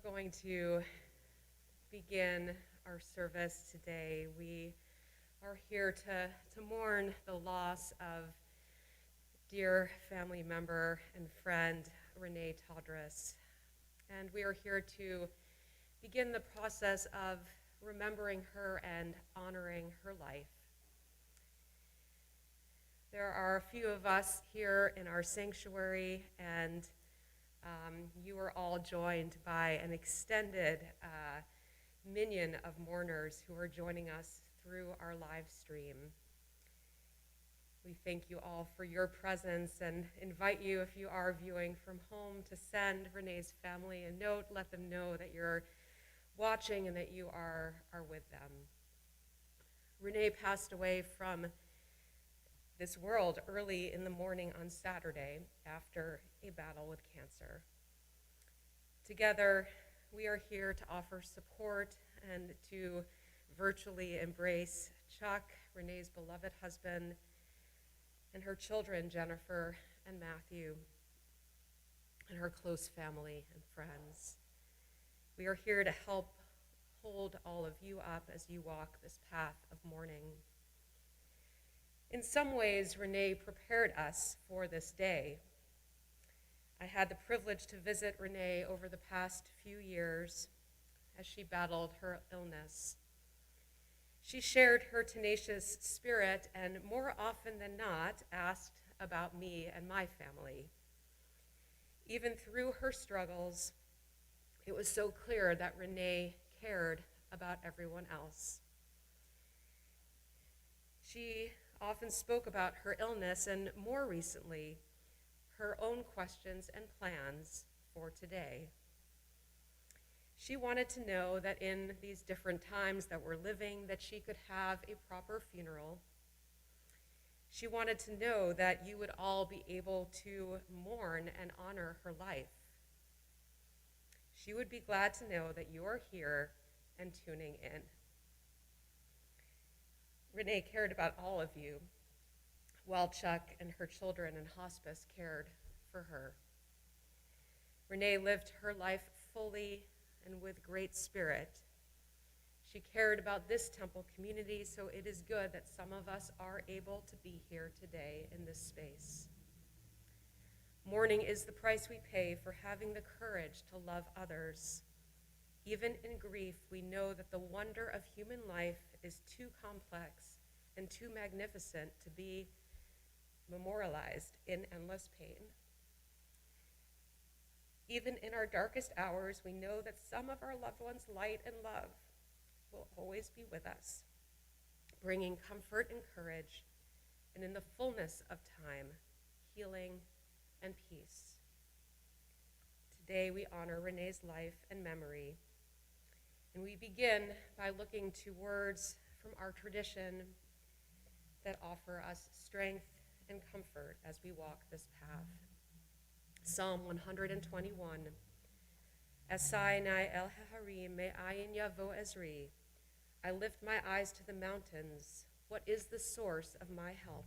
We're going to begin our service today. We are here to mourn the loss of dear family member and friend, Renee Todres. And we are here to begin the process of remembering her and honoring her life. There are a few of us here in our sanctuary, and you are all joined by an extended minion of mourners who are joining us through our live stream. We thank you all for your presence and invite you, if you are viewing from home, to send Renee's family a note. Let them know that you're watching and that you are with them. Renee passed away from this world early in the morning on Saturday after a battle with cancer. Together, we are here to offer support and to virtually embrace Chuck, Renee's beloved husband, and her children, Jennifer and Matthew, and her close family and friends. We are here to help hold all of you up as you walk this path of mourning. In some ways, Renee prepared us for this day. I had the privilege to visit Renee over the past few years as she battled her illness. She shared her tenacious spirit and more often than not asked about me and my family. Even through her struggles, it was so clear that Renee cared about everyone else. She often spoke about her illness and, more recently, her own questions and plans for today. She wanted to know that in these different times that we're living, that she could have a proper funeral. She wanted to know that you would all be able to mourn and honor her life. She would be glad to know that you are here and tuning in. Renee cared about all of you, while Chuck and her children in hospice cared for her. Renee lived her life fully and with great spirit. She cared about this temple community, so it is good that some of us are able to be here today in this space. Mourning is the price we pay for having the courage to love others. Even in grief, we know that the wonder of human life is too complex and too magnificent to be memorialized in endless pain. Even in our darkest hours, we know that some of our loved ones' light and love will always be with us, bringing comfort and courage, and in the fullness of time, healing and peace. Today, we honor Renee's life and memory. And we begin by looking to words from our tradition that offer us strength and comfort as we walk this path. Psalm 121. Esainai el haharim me'ayin yavo ezri. I lift my eyes to the mountains. What is the source of my help?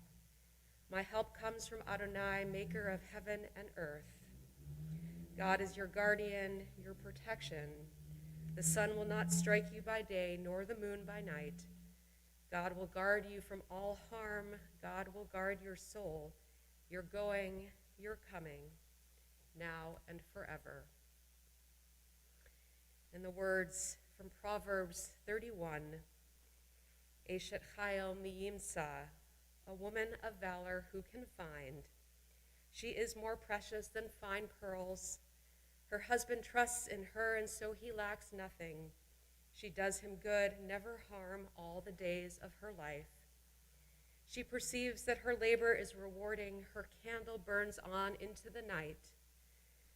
My help comes from Adonai, maker of heaven and earth. God is your guardian, your protection. The sun will not strike you by day, nor the moon by night. God will guard you from all harm. God will guard your soul, your going, your coming, now and forever. And the words from Proverbs 31, Eshet Chayil miyimsa, a woman of valor who can find. She is more precious than fine pearls. Her husband trusts in her, and so he lacks nothing. She does him good, never harm, all the days of her life. She perceives that her labor is rewarding. Her candle burns on into the night.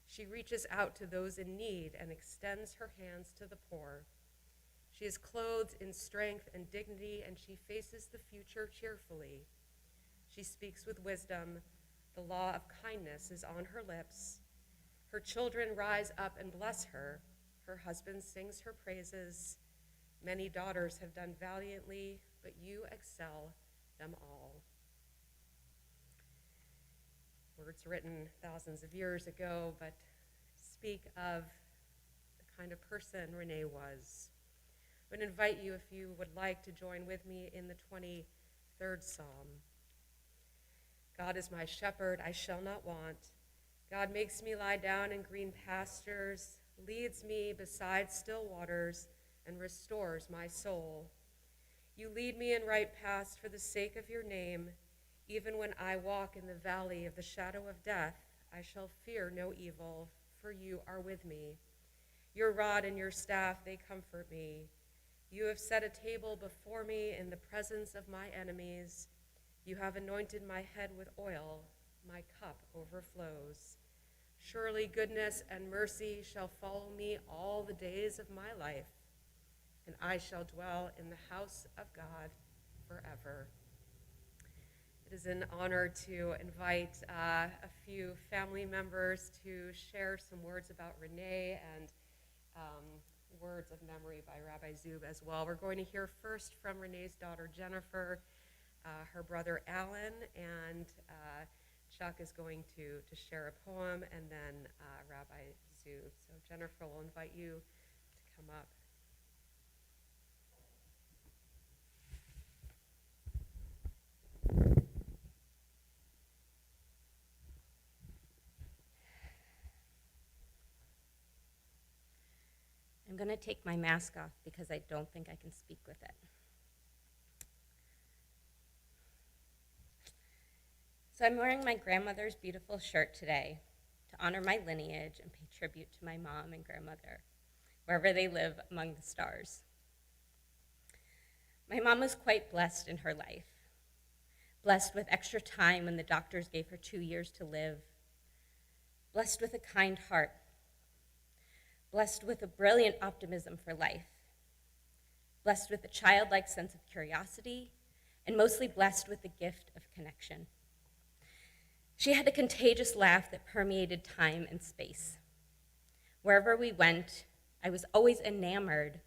She reaches out to those in need and extends her hands to the poor. She is clothed in strength and dignity, and she faces the future cheerfully. She speaks with wisdom. The law of kindness is on her lips. Her children rise up and bless her. Her husband sings her praises. Many daughters have done valiantly, but you excel them all. Words written thousands of years ago, but speak of the kind of person Renee was. I would invite you, if you would like, to join with me in the 23rd Psalm. God is my shepherd, I shall not want. God makes me lie down in green pastures, leads me beside still waters, and restores my soul. You lead me in right paths for the sake of your name. Even when I walk in the valley of the shadow of death, I shall fear no evil, for you are with me. Your rod and your staff, they comfort me. You have set a table before me in the presence of my enemies. You have anointed my head with oil. My cup overflows. Surely goodness and mercy shall follow me all the days of my life, and I shall dwell in the house of God forever. It is an honor to invite a few family members to share some words about Renee and words of memory by Rabbi Zub as well. We're going to hear first from Renee's daughter Jennifer, her brother Alan, and Chuck is going to share a poem, and then Rabbi Zub. So Jennifer will invite you to come up. I'm going to take my mask off because I don't think I can speak with it. So I'm wearing my grandmother's beautiful shirt today to honor my lineage and pay tribute to my mom and grandmother, wherever they live among the stars. My mom was quite blessed in her life, blessed with extra time when the doctors gave her 2 years to live, blessed with a kind heart, blessed with a brilliant optimism for life, blessed with a childlike sense of curiosity, and mostly blessed with the gift of connection. She had a contagious laugh that permeated time and space. Wherever we went, I was always enamored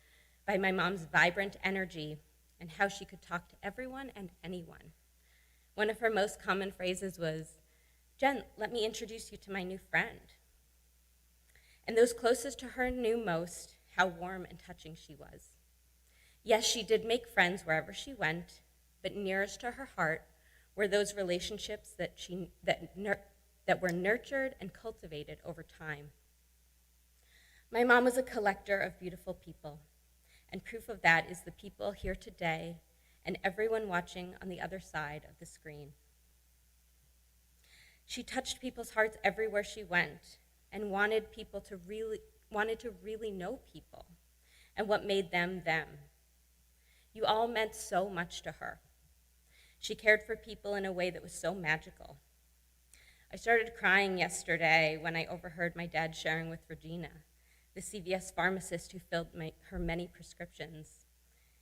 by my mom's vibrant energy and how she could talk to everyone and anyone. One of her most common phrases was, "Jen, let me introduce you to my new friend." And those closest to her knew most how warm and touching she was. Yes, she did make friends wherever she went, but nearest to her heart were those relationships that were nurtured and cultivated over time. My mom was a collector of beautiful people, and proof of that is the people here today and everyone watching on the other side of the screen. She touched people's hearts everywhere she went and wanted to really know people and what made them them. You all meant so much to her. She cared for people in a way that was so magical. I started crying yesterday when I overheard my dad sharing with Regina, the CVS pharmacist who filled her many prescriptions.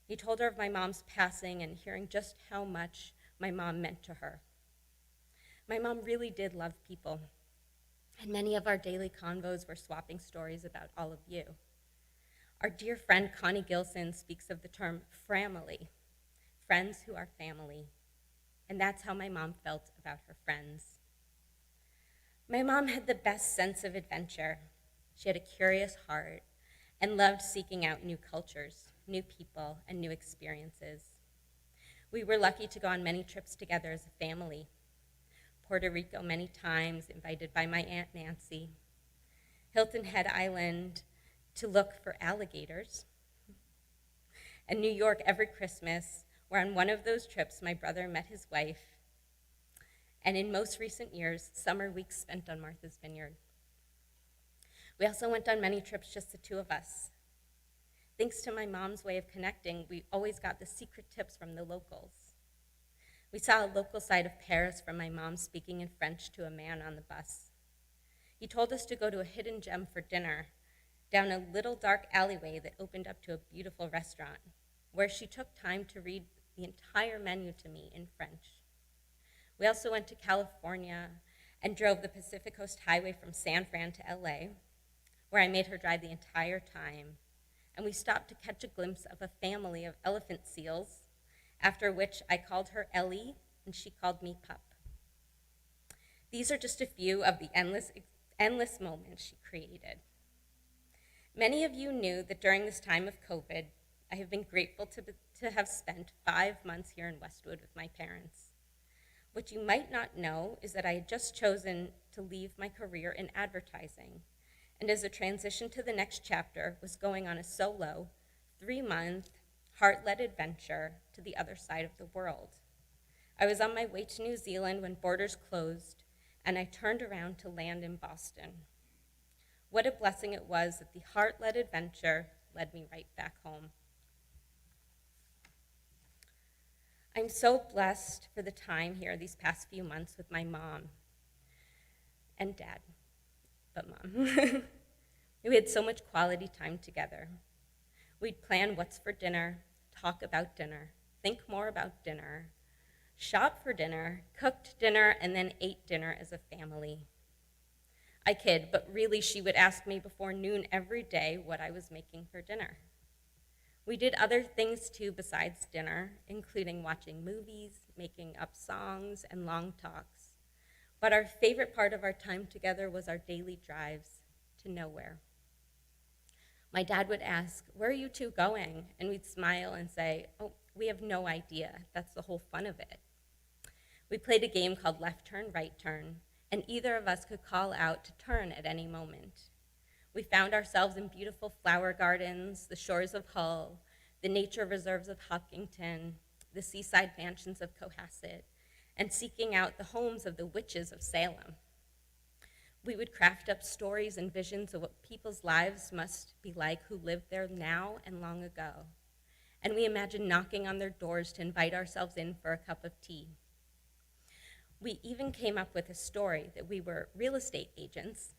He told her of my mom's passing and hearing just how much my mom meant to her. My mom really did love people, and many of our daily convos were swapping stories about all of you. Our dear friend Connie Gilson speaks of the term framily, friends who are family, and that's how my mom felt about her friends. My mom had the best sense of adventure. She had a curious heart and loved seeking out new cultures, new people, and new experiences. We were lucky to go on many trips together as a family. Puerto Rico many times, invited by my Aunt Nancy. Hilton Head Island to look for alligators. And New York every Christmas, where on one of those trips my brother met his wife. And in most recent years, summer weeks spent on Martha's Vineyard. We also went on many trips, just the two of us. Thanks to my mom's way of connecting, we always got the secret tips from the locals. We saw a local side of Paris from my mom speaking in French to a man on the bus. He told us to go to a hidden gem for dinner, down a little dark alleyway that opened up to a beautiful restaurant, where she took time to read the entire menu to me in French. We also went to California and drove the Pacific Coast Highway from San Fran to LA, where I made her drive the entire time. And we stopped to catch a glimpse of a family of elephant seals, after which I called her Ellie, and she called me Pup. These are just a few of the endless moments she created. Many of you knew that during this time of COVID, I have been grateful to have spent 5 months here in Westwood with my parents. What you might not know is that I had just chosen to leave my career in advertising, and as a transition to the next chapter, was going on a solo, 3-month, heart-led adventure to the other side of the world. I was on my way to New Zealand when borders closed, and I turned around to land in Boston. What a blessing it was that the heart-led adventure led me right back home. I'm so blessed for the time here these past few months with my mom and dad, but mom. We had so much quality time together. We'd plan what's for dinner, talk about dinner, think more about dinner, shop for dinner, cooked dinner, and then ate dinner as a family. I kid, but really she would ask me before noon every day what I was making for dinner. We did other things too besides dinner, including watching movies, making up songs, and long talks. But our favorite part of our time together was our daily drives to nowhere. My dad would ask, "Where are you two going?" And we'd smile and say, "Oh, we have no idea. That's the whole fun of it." We played a game called Left Turn, Right Turn, and either of us could call out to turn at any moment. We found ourselves in beautiful flower gardens, the shores of Hull, the nature reserves of Huckington, the seaside mansions of Cohasset, and seeking out the homes of the witches of Salem. We would craft up stories and visions of what people's lives must be like who live there now and long ago. And we imagined knocking on their doors to invite ourselves in for a cup of tea. We even came up with a story that we were real estate agents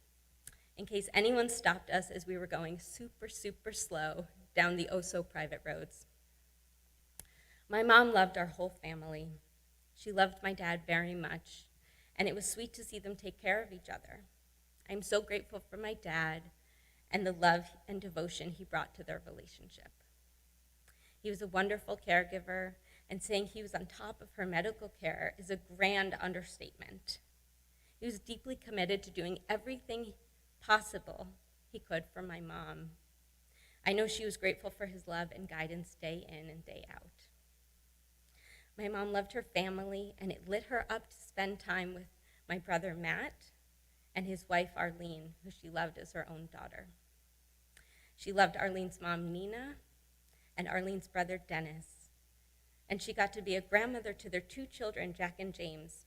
in case anyone stopped us as we were going super, super slow down the oh-so-private roads. My mom loved our whole family. She loved my dad very much, and it was sweet to see them take care of each other. I'm so grateful for my dad and the love and devotion he brought to their relationship. He was a wonderful caregiver, and saying he was on top of her medical care is a grand understatement. He was deeply committed to doing everything possible he could for my mom. I know she was grateful for his love and guidance day in and day out. My mom loved her family, and it lit her up to spend time with my brother Matt and his wife Arlene, who she loved as her own daughter. She loved Arlene's mom Nina and Arlene's brother Dennis, and she got to be a grandmother to their 2 children, Jack and James,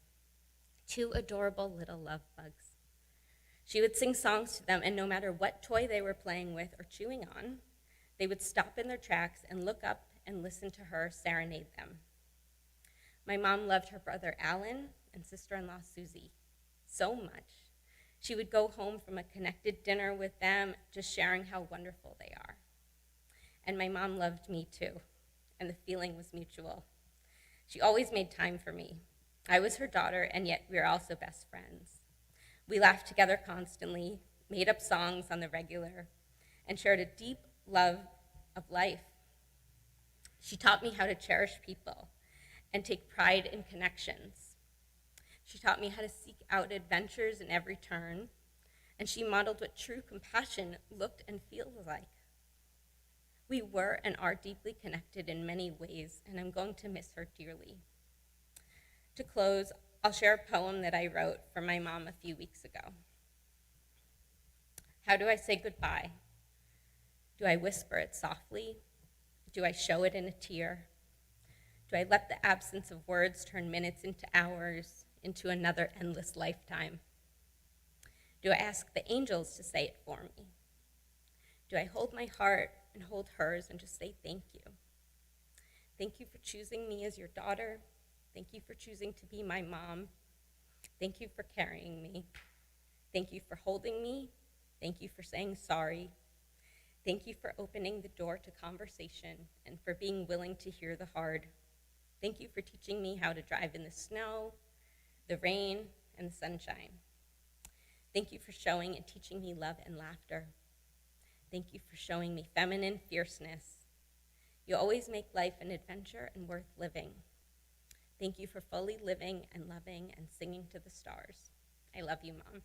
2 adorable little love bugs. She would sing songs to them, and no matter what toy they were playing with or chewing on, they would stop in their tracks and look up and listen to her serenade them. My mom loved her brother Alan and sister-in-law Susie so much. She would go home from a connected dinner with them, just sharing how wonderful they are. And my mom loved me too, and the feeling was mutual. She always made time for me. I was her daughter, and yet we were also best friends. We laughed together constantly, made up songs on the regular, and shared a deep love of life. She taught me how to cherish people and take pride in connections. She taught me how to seek out adventures in every turn, and she modeled what true compassion looked and feels like. We were and are deeply connected in many ways, and I'm going to miss her dearly. To close, I'll share a poem that I wrote for my mom a few weeks ago. How do I say goodbye? Do I whisper it softly? Do I show it in a tear? Do I let the absence of words turn minutes into hours, into another endless lifetime? Do I ask the angels to say it for me? Do I hold my heart and hold hers and just say thank you? Thank you for choosing me as your daughter. Thank you for choosing to be my mom. Thank you for carrying me. Thank you for holding me. Thank you for saying sorry. Thank you for opening the door to conversation and for being willing to hear the hard. Thank you for teaching me how to drive in the snow, the rain, and the sunshine. Thank you for showing and teaching me love and laughter. Thank you for showing me feminine fierceness. You always make life an adventure and worth living. Thank you for fully living and loving and singing to the stars. I love you, Mom.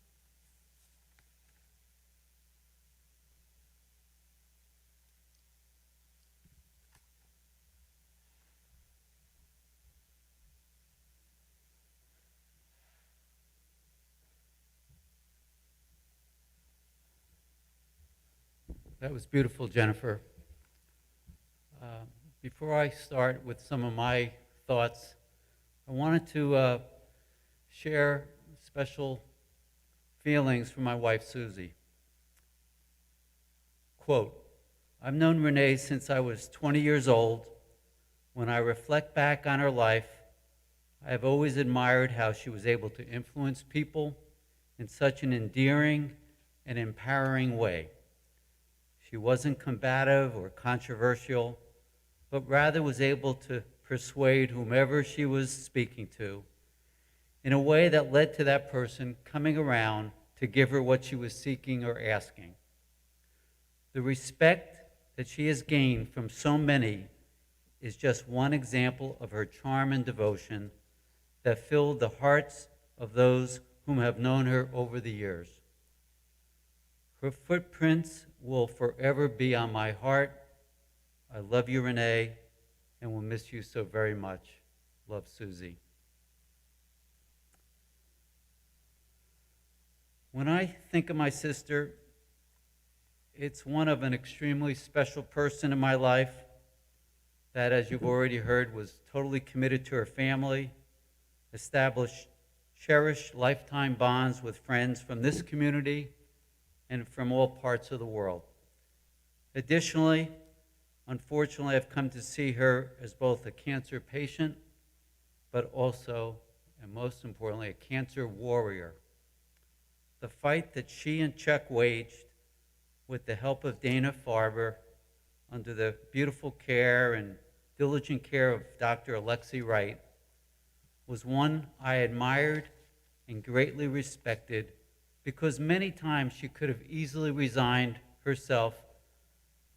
That was beautiful, Jennifer. Before I start with some of my thoughts, I wanted to share special feelings for my wife, Susie. Quote, I've known Renee since I was 20 years old. When I reflect back on her life, I have always admired how she was able to influence people in such an endearing and empowering way. She wasn't combative or controversial, but rather was able to persuade whomever she was speaking to in a way that led to that person coming around to give her what she was seeking or asking. The respect that she has gained from so many is just one example of her charm and devotion that filled the hearts of those whom have known her over the years. Her footprints will forever be on my heart. I love you, Renee, and will miss you so very much. Love, Susie. When I think of my sister, it's one of an extremely special person in my life that, as you've already heard, was totally committed to her family, established cherished lifetime bonds with friends from this community and from all parts of the world. Additionally, unfortunately, I've come to see her as both a cancer patient, but also, and most importantly, a cancer warrior. The fight that she and Chuck waged with the help of Dana Farber under the beautiful care and diligent care of Dr. Alexi Wright was one I admired and greatly respected, because many times she could have easily resigned herself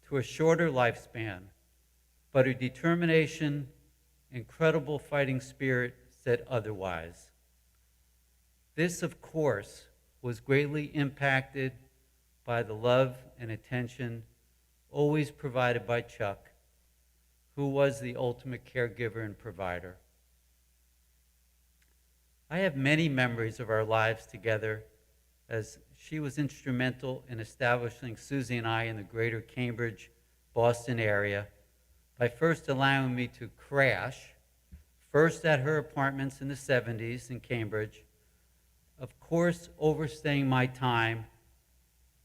to a shorter lifespan, but her determination, incredible fighting spirit said otherwise. This, of course, was greatly impacted by the love and attention always provided by Chuck, who was the ultimate caregiver and provider. I have many memories of our lives together, as she was instrumental in establishing Susie and I in the greater Cambridge, Boston area by first allowing me to crash, first at her apartments in the 70s in Cambridge, of course overstaying my time,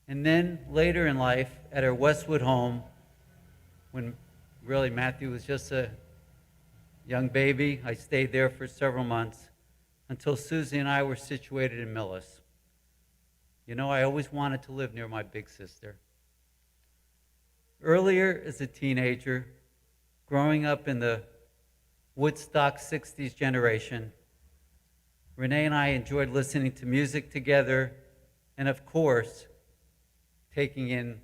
and then later in life at her Westwood home when really Matthew was just a young baby. I stayed there for several months until Susie and I were situated in Millis. You know, I always wanted to live near my big sister. Earlier as a teenager, growing up in the Woodstock 60s generation, Renee and I enjoyed listening to music together and, of course, taking in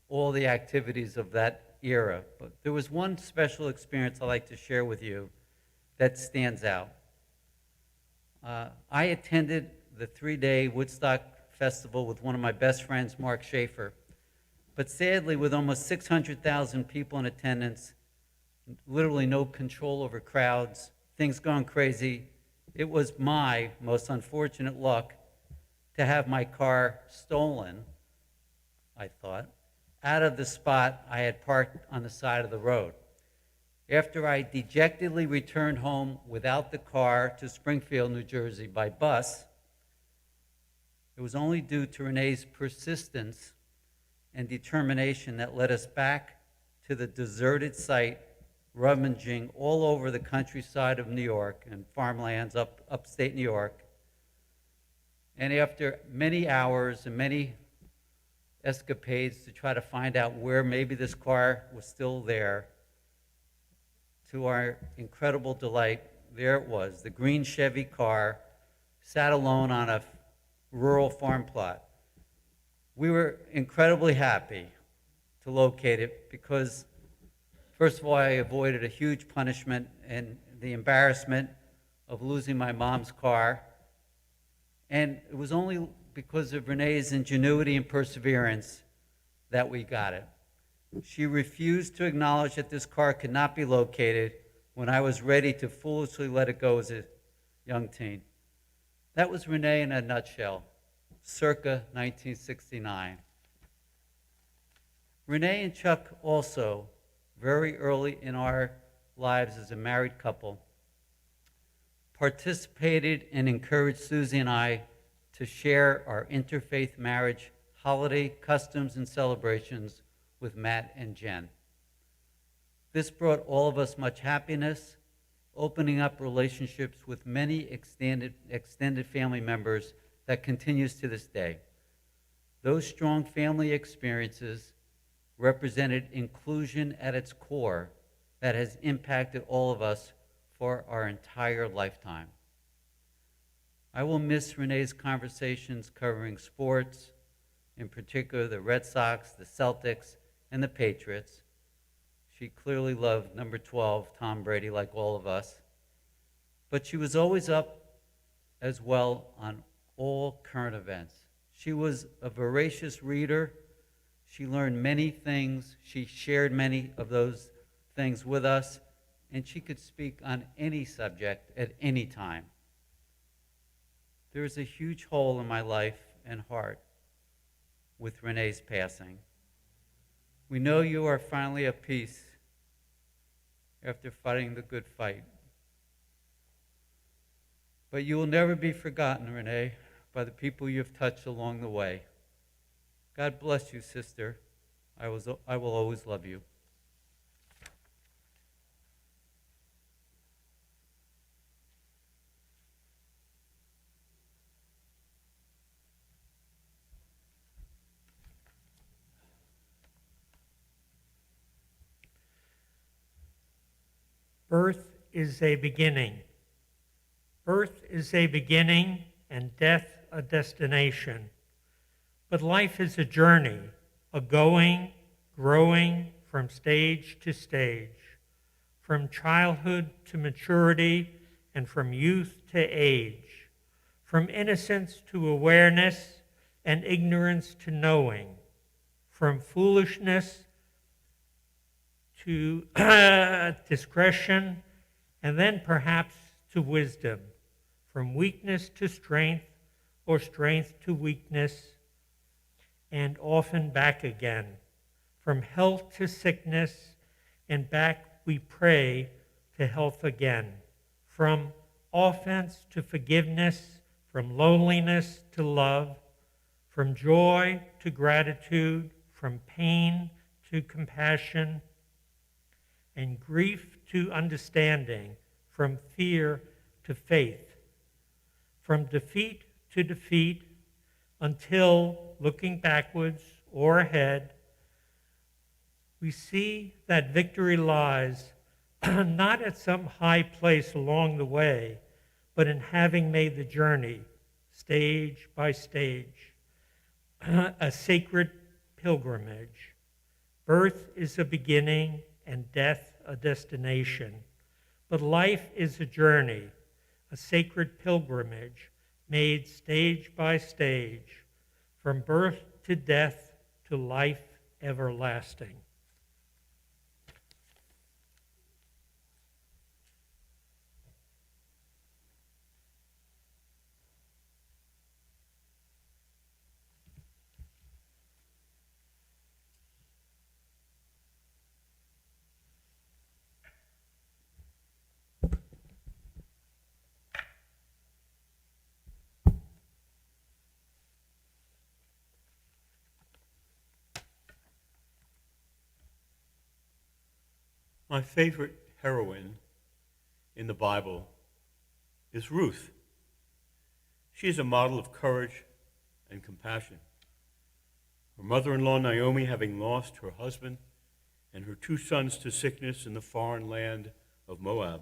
all the activities of that era. But there was one special experience I'd like to share with you that stands out. I attended the 3-day Woodstock Festival with one of my best friends, Mark Schaefer. But sadly, with almost 600,000 people in attendance, literally no control over crowds, things going crazy, it was my most unfortunate luck to have my car stolen, I thought, out of the spot I had parked on the side of the road. After I dejectedly returned home without the car to Springfield, New Jersey by bus, it was only due to Renee's persistence and determination that led us back to the deserted site, rummaging all over the countryside of New York and farmlands upstate New York. And after many hours and many escapades to try to find out where maybe this car was still there, to our incredible delight, there it was, the green Chevy car, sat alone on a rural farm plot. We were incredibly happy to locate it because, first of all, I avoided a huge punishment and the embarrassment of losing my mom's car. And it was only because of Renee's ingenuity and perseverance that we got it. She refused to acknowledge that this car could not be located when I was ready to foolishly let it go as a young teen. That was Renee in a nutshell, circa 1969. Renee and Chuck also, very early in our lives as a married couple, participated and encouraged Susie and I to share our interfaith marriage holiday customs and celebrations with Matt and Jen. This brought all of us much happiness, opening up relationships with many extended family members that continues to this day. Those strong family experiences represented inclusion at its core that has impacted all of us for our entire lifetime. I will miss Renee's conversations covering sports, in particular the Red Sox, the Celtics, and the Patriots. She clearly loved number 12, Tom Brady, like all of us. But she was always up as well on all current events. She was a voracious reader. She learned many things. She shared many of those things with us, and she could speak on any subject at any time. There is a huge hole in my life and heart with Renee's passing. We know you are finally at peace after fighting the good fight. But you will never be forgotten, Renee, by the people you have touched along the way. God bless you, sister. I will always love you. Birth is a beginning. Birth is a beginning and death a destination. But life is a journey, a going, growing from stage to stage, from childhood to maturity and from youth to age, from innocence to awareness and ignorance to knowing, from foolishness to discretion, and then perhaps to wisdom, from weakness to strength, or strength to weakness, and often back again, from health to sickness, and back we pray to health again, from offense to forgiveness, from loneliness to love, from joy to gratitude, from pain to compassion, and grief to understanding, from fear to faith, from defeat to defeat, until, looking backwards or ahead, we see that victory lies not at some high place along the way, but in having made the journey stage by stage, a sacred pilgrimage. Birth is a beginning and death a destination. But life is a journey, a sacred pilgrimage made stage by stage, from birth to death to life everlasting. My favorite heroine in the Bible is Ruth. She is a model of courage and compassion. Her mother-in-law, Naomi, having lost her husband and her 2 sons to sickness in the foreign land of Moab,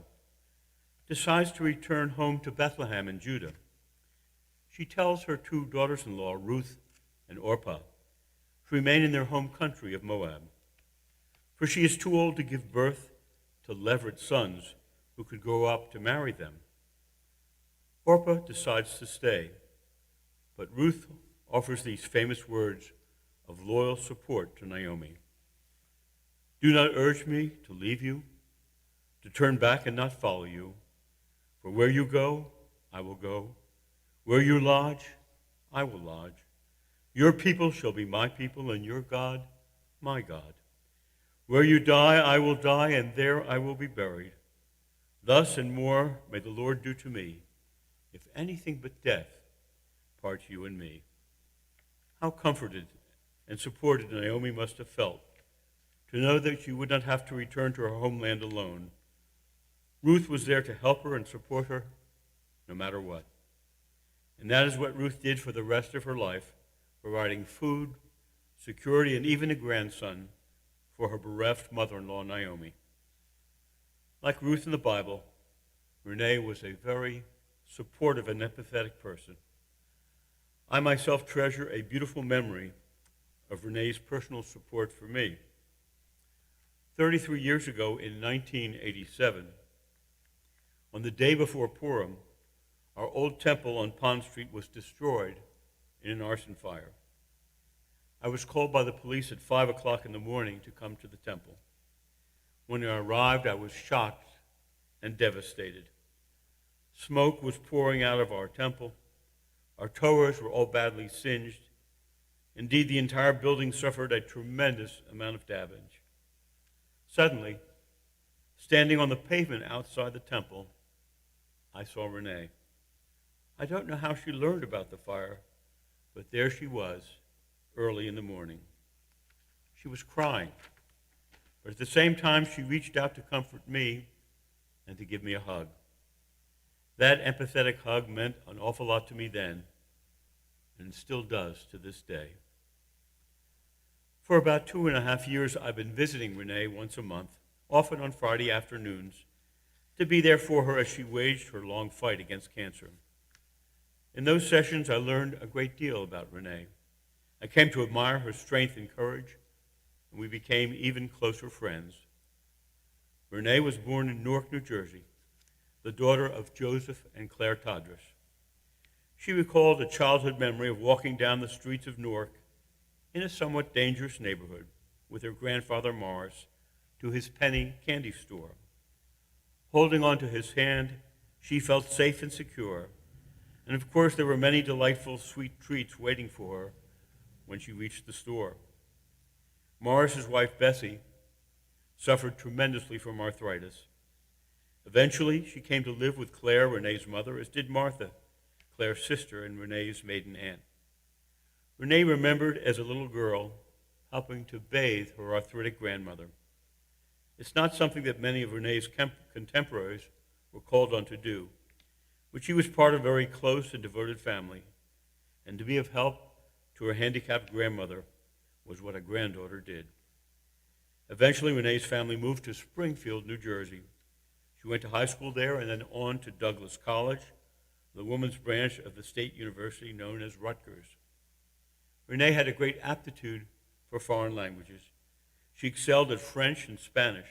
decides to return home to Bethlehem in Judah. She tells her 2 daughters-in-law, Ruth and Orpah, to remain in their home country of Moab, for she is too old to give birth to levirate sons who could grow up to marry them. Orpah decides to stay, but Ruth offers these famous words of loyal support to Naomi. "Do not urge me to leave you, to turn back and not follow you. For where you go, I will go. Where you lodge, I will lodge. Your people shall be my people, and your God, my God. Where you die, I will die, and there I will be buried. Thus and more may the Lord do to me, if anything but death parts you and me. How comforted and supported Naomi must have felt to know that she would not have to return to her homeland alone. Ruth was there to help her and support her no matter what. And that is what Ruth did for the rest of her life, providing food, security, and even a grandson for her bereft mother-in-law, Naomi. Like Ruth in the Bible, Renee was a very supportive and empathetic person. I myself treasure a beautiful memory of Renee's personal support for me. 33 years ago in 1987, on the day before Purim, our old temple on Pond Street was destroyed in an arson fire. I was called by the police at 5 o'clock in the morning to come to the temple. When I arrived, I was shocked and devastated. Smoke was pouring out of our temple. Our Torahs were all badly singed. Indeed, the entire building suffered a tremendous amount of damage. Suddenly, standing on the pavement outside the temple, I saw Renee. I don't know how she learned about the fire, but there she was, early in the morning. She was crying, but at the same time, she reached out to comfort me and to give me a hug. That empathetic hug meant an awful lot to me then, and it still does to this day. For about 2.5 years, I've been visiting Renee once a month, often on Friday afternoons, to be there for her as she waged her long fight against cancer. In those sessions, I learned a great deal about Renee. I came to admire her strength and courage, and we became even closer friends. Renee was born in Newark, New Jersey, the daughter of Joseph and Claire Todres. She recalled a childhood memory of walking down the streets of Newark in a somewhat dangerous neighborhood with her grandfather Morris to his penny candy store. Holding onto his hand, she felt safe and secure, and of course there were many delightful sweet treats waiting for her when she reached the store. Morris's wife, Bessie, suffered tremendously from arthritis. Eventually, she came to live with Claire, Renee's mother, as did Martha, Claire's sister and Renee's maiden aunt. Renee remembered as a little girl helping to bathe her arthritic grandmother. It's not something that many of Renee's contemporaries were called on to do, but she was part of a very close and devoted family, and to be of help to her handicapped grandmother was what a granddaughter did. Eventually, Renee's family moved to Springfield, New Jersey. She went to high school there and then on to Douglas College, the women's branch of the state university known as Rutgers. Renee had a great aptitude for foreign languages. She excelled at French and Spanish.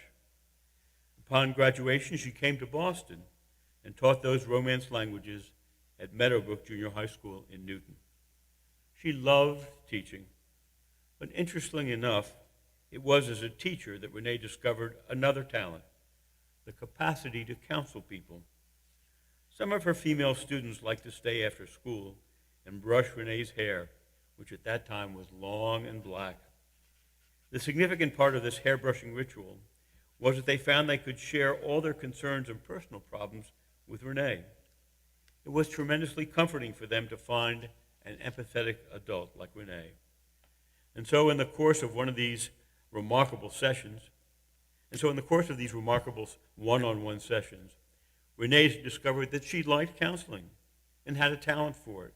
Upon graduation, she came to Boston and taught those Romance languages at Meadowbrook Junior High School in Newton. She loved teaching, but interestingly enough, it was as a teacher that Renee discovered another talent, the capacity to counsel people. Some of her female students liked to stay after school and brush Renee's hair, which at that time was long and black. The significant part of this hair-brushing ritual was that they found they could share all their concerns and personal problems with Renee. It was tremendously comforting for them to find an empathetic adult like Renee. And so in the course of these remarkable one-on-one sessions, Renee discovered that she liked counseling and had a talent for it.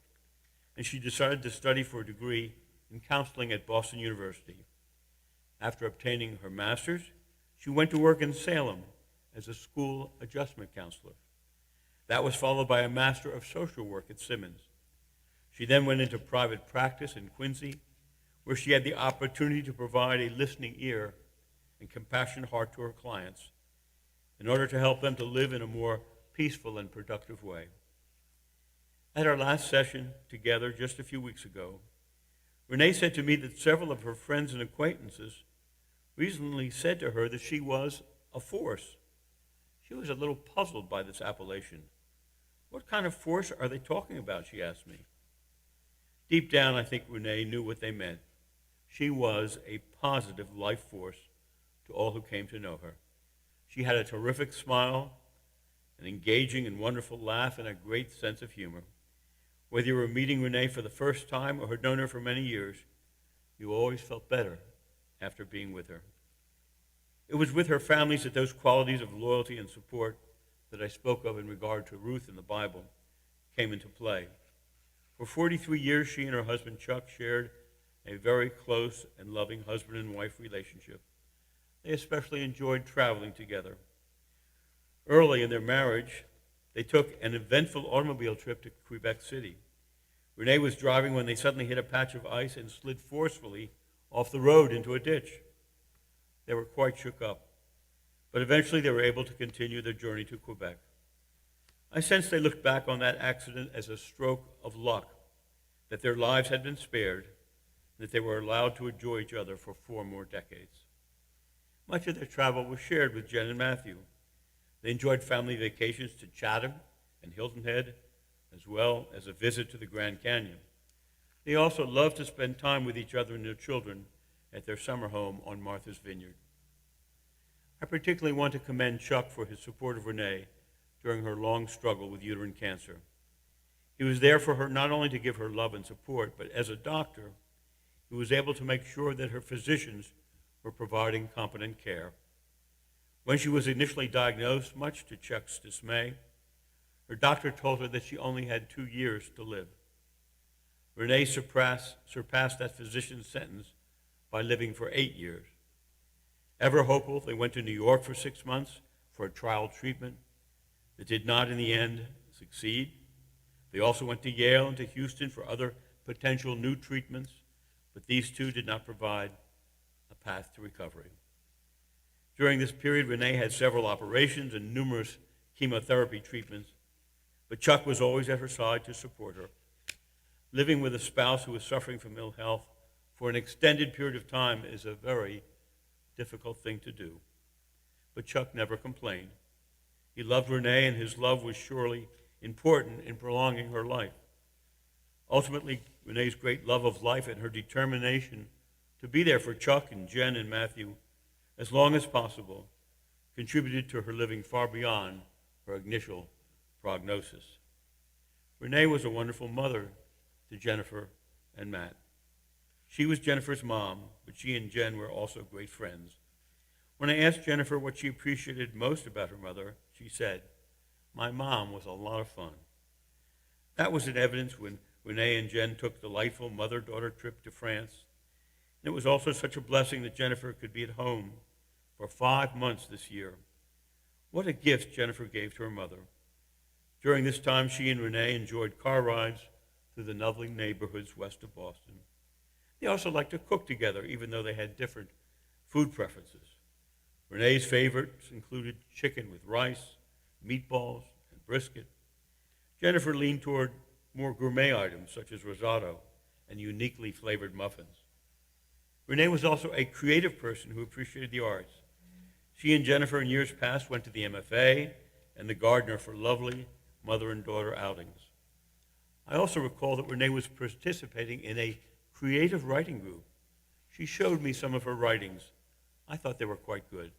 And she decided to study for a degree in counseling at Boston University. After obtaining her master's, she went to work in Salem as a school adjustment counselor. That was followed by a Master of Social Work at Simmons. She then went into private practice in Quincy, where she had the opportunity to provide a listening ear and compassionate heart to her clients in order to help them to live in a more peaceful and productive way. At our last session together just a few weeks ago, Renee said to me that several of her friends and acquaintances recently said to her that she was a force. She was a little puzzled by this appellation. What kind of force are they talking about, she asked me. Deep down, I think Renee knew what they meant, She was a positive life force to all who came to know her. She had a terrific smile, an engaging and wonderful laugh, and a great sense of humor. Whether you were meeting Renee for the first time or had known her for many years, you always felt better after being with her. It was with her families that those qualities of loyalty and support that I spoke of in regard to Ruth in the Bible came into play. For 43 years, she and her husband Chuck shared a very close and loving husband and wife relationship. They especially enjoyed traveling together. Early in their marriage, they took an eventful automobile trip to Quebec City. Renee was driving when they suddenly hit a patch of ice and slid forcefully off the road into a ditch. They were quite shook up, but eventually they were able to continue their journey to Quebec. I sensed they looked back on that accident as a stroke of luck, that their lives had been spared, and that they were allowed to enjoy each other for 4 more decades. Much of their travel was shared with Jen and Matthew. They enjoyed family vacations to Chatham and Hilton Head, as well as a visit to the Grand Canyon. They also loved to spend time with each other and their children at their summer home on Martha's Vineyard. I particularly want to commend Chuck for his support of Renee during her long struggle with uterine cancer. He was there for her not only to give her love and support, but as a doctor, he was able to make sure that her physicians were providing competent care. When she was initially diagnosed, much to Chuck's dismay, her doctor told her that she only had 2 years to live. Renee surpassed that physician's sentence by living for 8 years. Ever hopeful, they went to New York for 6 months for a trial treatment that did not in the end succeed. They also went to Yale and to Houston for other potential new treatments, but these too did not provide a path to recovery. During this period, Renee had several operations and numerous chemotherapy treatments, but Chuck was always at her side to support her. Living with a spouse who was suffering from ill health for an extended period of time is a very difficult thing to do. But Chuck never complained. He loved Renee, and his love was surely important in prolonging her life. Ultimately, Renee's great love of life and her determination to be there for Chuck and Jen and Matthew as long as possible contributed to her living far beyond her initial prognosis. Renee was a wonderful mother to Jennifer and Matt. She was Jennifer's mom, but she and Jen were also great friends. When I asked Jennifer what she appreciated most about her mother, she said, "My mom was a lot of fun." That was in evidence when Renee and Jen took a delightful mother-daughter trip to France. And it was also such a blessing that Jennifer could be at home for 5 months this year. What a gift Jennifer gave to her mother. During this time, she and Renee enjoyed car rides through the lovely neighborhoods west of Boston. They also liked to cook together, even though they had different food preferences. Renee's favorites included chicken with rice, meatballs, and brisket. Jennifer leaned toward more gourmet items such as risotto and uniquely flavored muffins. Renee was also a creative person who appreciated the arts. She and Jennifer in years past went to the MFA and the Gardner for lovely mother and daughter outings. I also recall that Renee was participating in a creative writing group. She showed me some of her writings. I thought they were quite good.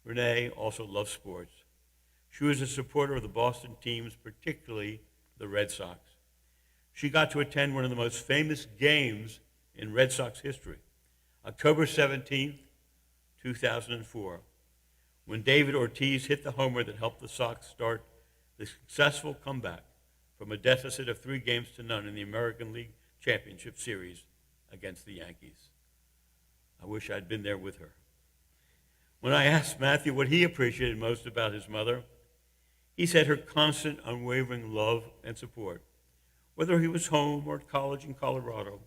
Renee also loved sports. She was a supporter of the Boston teams, particularly the Red Sox. She got to attend one of the most famous games in Red Sox history, October 17th, 2004, when David Ortiz hit the homer that helped the Sox start the successful comeback from a deficit of 3-0 in the American League Championship Series against the Yankees. I wish I'd been there with her. When I asked Matthew what he appreciated most about his mother, he said her constant, unwavering love and support. Whether he was home or at college in Colorado,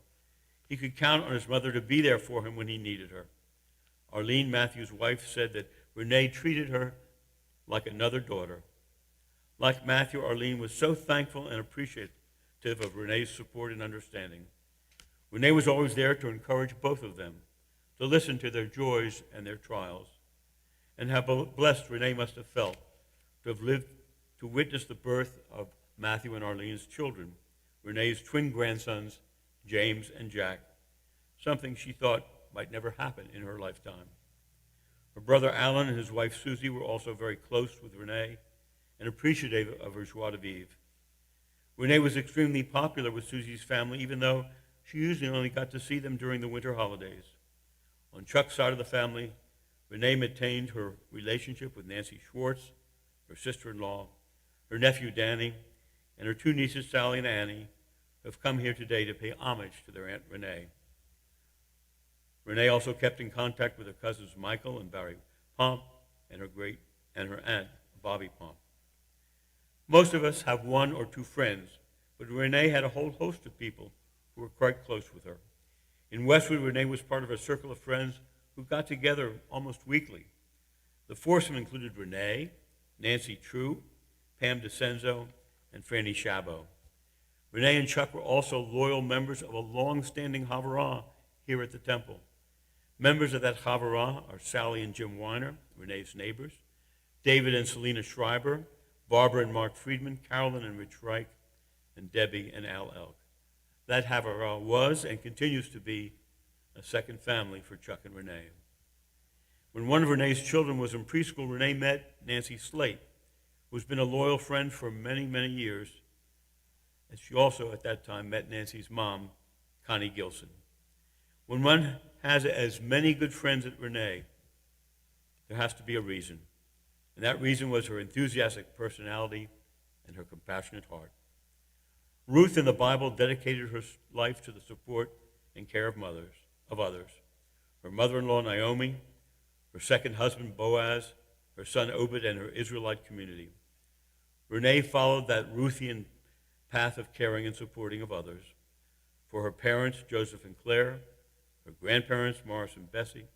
he could count on his mother to be there for him when he needed her. Arlene, Matthew's wife, said that Renee treated her like another daughter. Like Matthew, Arlene was so thankful and appreciative of Renee's support and understanding. Renee was always there to encourage both of them, to listen to their joys and their trials. And how blessed Renee must have felt to have lived to witness the birth of Matthew and Arlene's children, Renee's twin grandsons, James and Jack, something she thought might never happen in her lifetime. Her brother Alan and his wife Susie were also very close with Renee and appreciative of her joie de vivre. Renee was extremely popular with Susie's family, even though she usually only got to see them during the winter holidays. On Chuck's side of the family, Renee maintained her relationship with Nancy Schwartz, her sister-in-law, her nephew Danny, and her two nieces Sally and Annie, who have come here today to pay homage to their Aunt Renee. Renee also kept in contact with her cousins Michael and Barry Pomp and her aunt Bobby Pomp. Most of us have one or two friends, but Renee had a whole host of people who were quite close with her. In Westwood, Renee was part of a circle of friends who got together almost weekly. The foursome included Renee, Nancy True, Pam DeCenzo, and Franny Chabot. Renee and Chuck were also loyal members of a long-standing Havurah here at the temple. Members of that Havurah are Sally and Jim Weiner, Renee's neighbors, David and Selena Schreiber, Barbara and Mark Friedman, Carolyn and Rich Reich, and Debbie and Al Elk. That Havurah was and continues to be a second family for Chuck and Renee. When one of Renee's children was in preschool, Renee met Nancy Slate, who's been a loyal friend for many, many years, and she also at that time met Nancy's mom, Connie Gilson. When one has as many good friends as Renee, there has to be a reason, and that reason was her enthusiastic personality and her compassionate heart. Ruth in the Bible dedicated her life to the support and care of others. Her mother-in-law Naomi, her second husband Boaz, her son Obed, and her Israelite community. Renee followed that Ruthian path of caring and supporting of others. For her parents, Joseph and Claire, her grandparents, Morris and Bessie,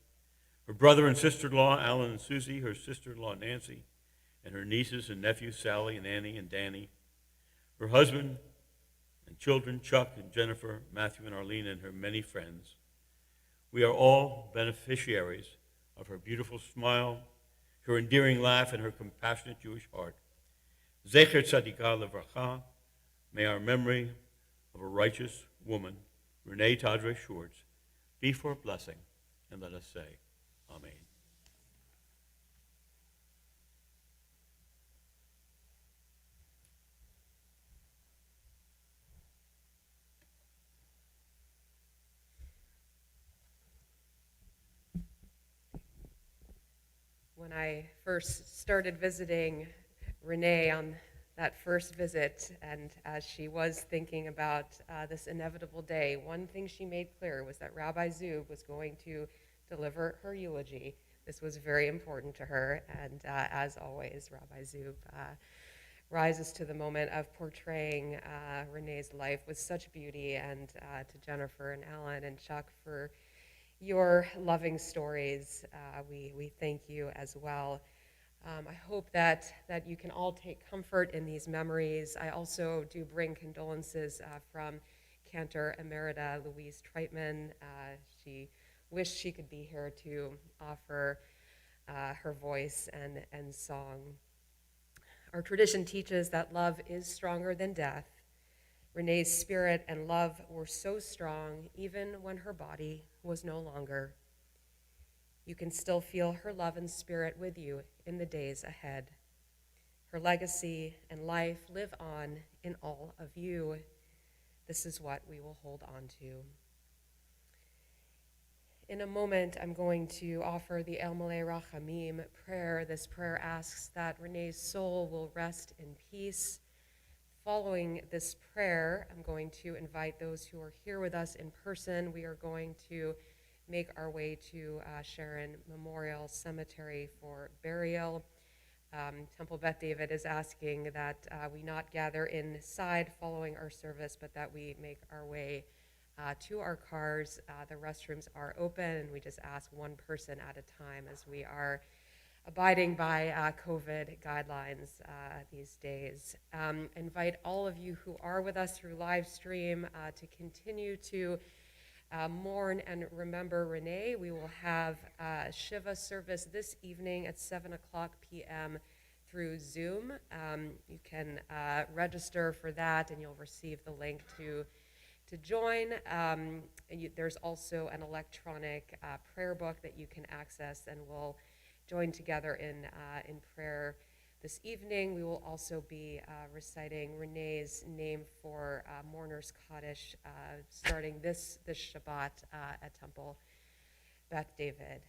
her brother and sister-in-law, Alan and Susie, her sister-in-law, Nancy, and her nieces and nephews, Sally and Annie and Danny, her husband and children, Chuck and Jennifer, Matthew and Arlene, and her many friends. We are all beneficiaries of her beautiful smile, her endearing laugh, and her compassionate Jewish heart. Zecher Tzadikah Levracha, may our memory of a righteous woman, Renee Todres Schwartz, be for a blessing, and let us say, Amen. When I first started visiting Renee on that first visit, and as she was thinking about this inevitable day, one thing she made clear was that Rabbi Zub was going to deliver her eulogy. This was very important to her, and as always, Rabbi Zub rises to the moment of portraying Renee's life with such beauty, and to Jennifer and Alan and Chuck for your loving stories. We thank you as well. I hope that you can all take comfort in these memories. I also do bring condolences from Cantor Emerita Louise Treitman. She wished she could be here to offer her voice and song. Our tradition teaches that love is stronger than death. Renee's spirit and love were so strong even when her body was no longer. You can still feel her love and spirit with you in the days ahead. Her legacy and life live on in all of you. This is what we will hold on to. In a moment, I'm going to offer the El Malayracha prayer. This prayer asks that Renee's soul will rest in peace. Following this prayer, I'm going to invite those who are here with us in person. We are going to make our way to Sharon Memorial Cemetery for burial. Temple Beth David is asking that we not gather inside following our service, but that we make our way to our cars. The restrooms are open, and we just ask one person at a time as we are abiding by COVID guidelines these days. Invite all of you who are with us through live stream to continue to mourn and remember Renee. We will have a Shiva service this evening at 7 o'clock p.m. through Zoom. You can register for that, and you'll receive the link to to join. There's also an electronic prayer book that you can access, and we'll join together in prayer this evening. We will also be reciting Renee's name for Mourner's Kaddish starting this Shabbat at Temple Beth David.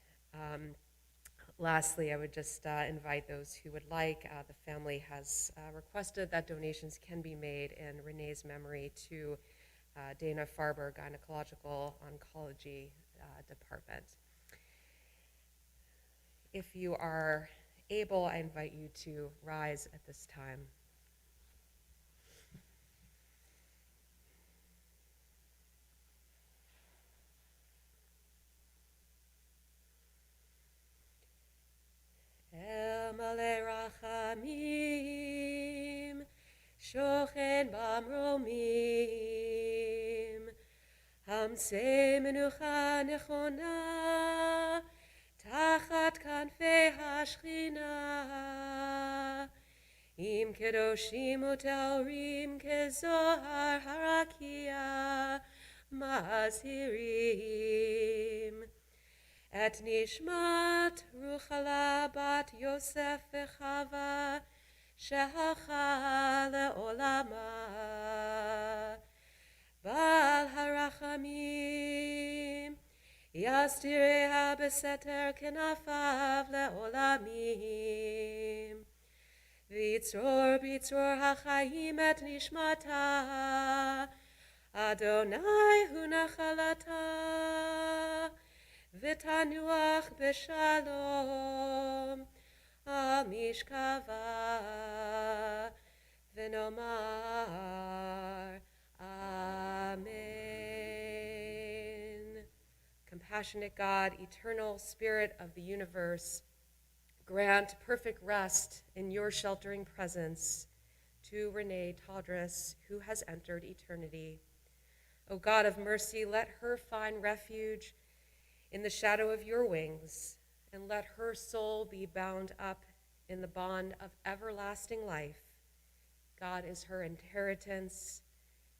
Lastly, I would just invite those who would like. The family has requested that donations can be made in Renee's memory to Dana Farber Gynecological Oncology Department. If you are able, I invite you to rise at this time. El Malayracha shochen bamromim, hamsei menucha nechona, tachat kanfei hashchina, im kedoshim u'taurim kezohar harakia mazhirim. Et nishmat Ruchala bat Yosef v'Chava shehalcha le'olama. Bal harachamim yastireha beseter kenafav le'olamim. V'yitzror b'yitzror hachayim et nishmata. Adonai hu nachalata. V'tanuach b'shalom al mishkava v'nomar Amen. Compassionate God, eternal Spirit of the universe, grant perfect rest in your sheltering presence to Renee Todres, who has entered eternity. O God of mercy, let her find refuge in the shadow of your wings, and let her soul be bound up in the bond of everlasting life. God is her inheritance.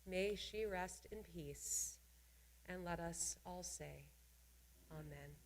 May she rest in peace. And let us all say, Amen.